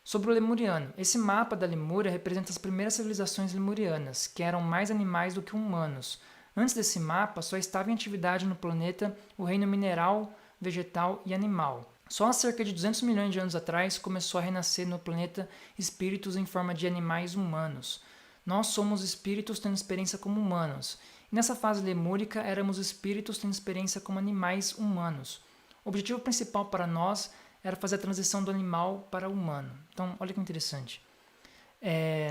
Sobre o lemuriano, esse mapa da Lemúria representa as primeiras civilizações lemurianas, que eram mais animais do que humanos. Antes desse mapa, só estava em atividade no planeta o reino mineral, vegetal e animal. Só há cerca de 200 milhões de anos atrás começou a renascer no planeta espíritos em forma de animais humanos. Nós somos espíritos tendo experiência como humanos. E nessa fase lemúrica, éramos espíritos tendo experiência como animais humanos. O objetivo principal para nós era fazer a transição do animal para o humano. Então, olha que interessante.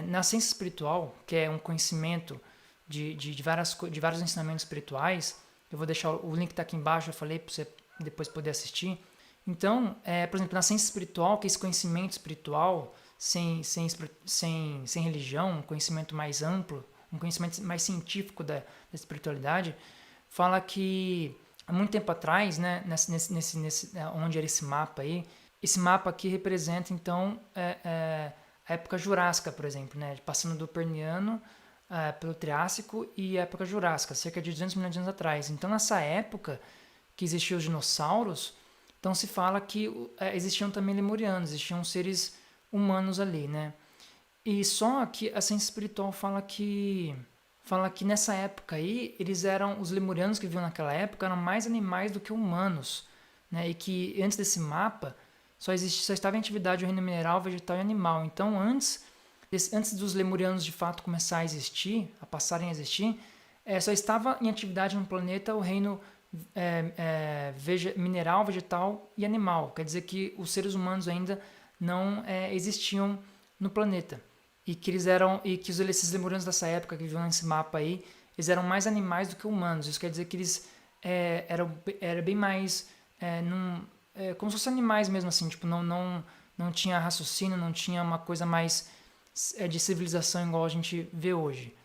Na ciência espiritual, que é um conhecimento de vários ensinamentos espirituais, eu vou deixar o link, está aqui embaixo, eu falei para você depois poder assistir. Então, por exemplo, na ciência espiritual, que é esse conhecimento espiritual, sem religião, um conhecimento mais amplo, um conhecimento mais científico da espiritualidade, fala que há muito tempo atrás, né, onde era esse mapa aí, esse mapa aqui representa então a época jurássica, por exemplo, né, passando do Permiano pelo Triássico e a época jurássica, cerca de 200 milhões de anos atrás. Então, nessa época que existiam os dinossauros, então se fala que existiam também lemurianos, existiam seres humanos ali, né? E só que a ciência espiritual fala que nessa época aí, eles eram, os lemurianos que viviam naquela época, eram mais animais do que humanos, né? E que antes desse mapa, só estava em atividade o reino mineral, vegetal e animal. Então, antes dos lemurianos de fato começar a existir, a passarem a existir, só estava em atividade no planeta o reino mineral, vegetal e animal. Quer dizer que os seres humanos ainda não existiam no planeta. E que esses lemurianos dessa época que viviam nesse mapa aí, eles eram mais animais do que humanos. Isso quer dizer que eles eram bem mais como se fossem animais mesmo, assim, tipo, não tinha raciocínio, não tinha uma coisa mais de civilização igual a gente vê hoje.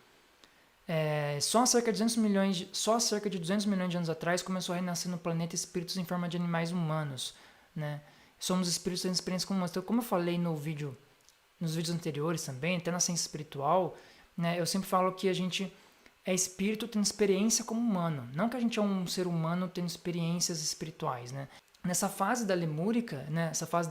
Só há cerca de 200 milhões de anos atrás começou a renascer no planeta espíritos em forma de animais humanos, né? Somos espíritos tendo experiência com humanos. Então, como eu falei nos vídeos anteriores também, até na ciência espiritual, né, eu sempre falo que a gente é espírito tendo experiência como humano, não que a gente é um ser humano tendo experiências espirituais, né? Nessa fase da Lemúrica, né, essa fase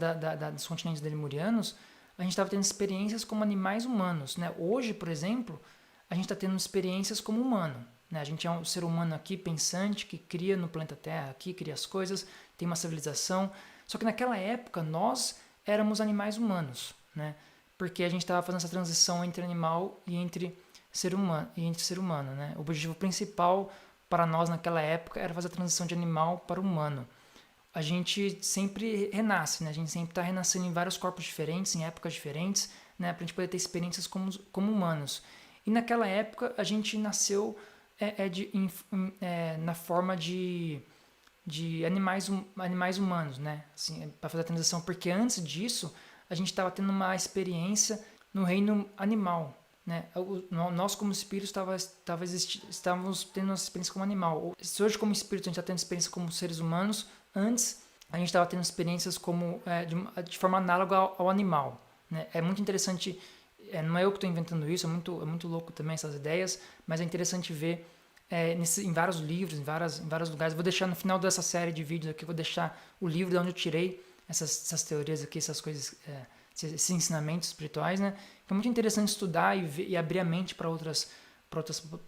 dos continentes lemurianos, a gente estava tendo experiências como animais humanos, né? Hoje, por exemplo, a gente está tendo experiências como humano, né? A gente é um ser humano aqui pensante que cria no planeta Terra, aqui cria as coisas, tem uma civilização. Só que naquela época nós éramos animais humanos, né? Porque a gente estava fazendo essa transição entre animal e entre ser humano, né? O objetivo principal para nós naquela época era fazer a transição de animal para humano. A gente sempre renasce, né? A gente sempre está renascendo em vários corpos diferentes, em épocas diferentes, né? Para a gente poder ter experiências como humanos. E naquela época a gente nasceu na forma de animais humanos, né? Assim, para fazer a transição, porque antes disso a gente estava tendo uma experiência no reino animal, né? Nós como espíritos estávamos tendo uma experiência como animal. Se hoje como espírito a gente está tendo experiência como seres humanos, antes a gente estava tendo experiências como de forma análoga ao animal, né? É muito interessante, não é eu que estou inventando isso, é muito louco também essas ideias, mas é interessante ver em vários livros, em vários lugares. Vou deixar no final dessa série de vídeos aqui, vou deixar o livro de onde eu tirei essas teorias aqui, essas coisas, esses ensinamentos espirituais, né? É muito interessante estudar e abrir a mente para outras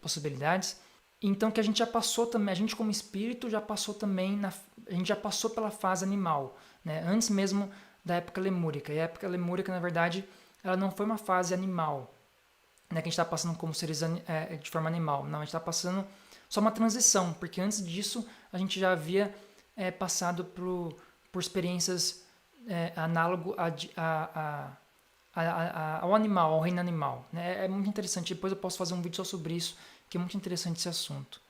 possibilidades. Então que a gente já passou também, a gente como espírito já passou também, a gente já passou pela fase animal, né? Antes mesmo da época lemúrica. E a época lemúrica, na verdade, ela não foi uma fase animal, né, que a gente está passando como seres de forma animal. Não, a gente está passando só uma transição, porque antes disso a gente já havia passado por experiências análogo ao animal, ao reino animal, né? É muito interessante. Depois eu posso fazer um vídeo só sobre isso, que é muito interessante esse assunto.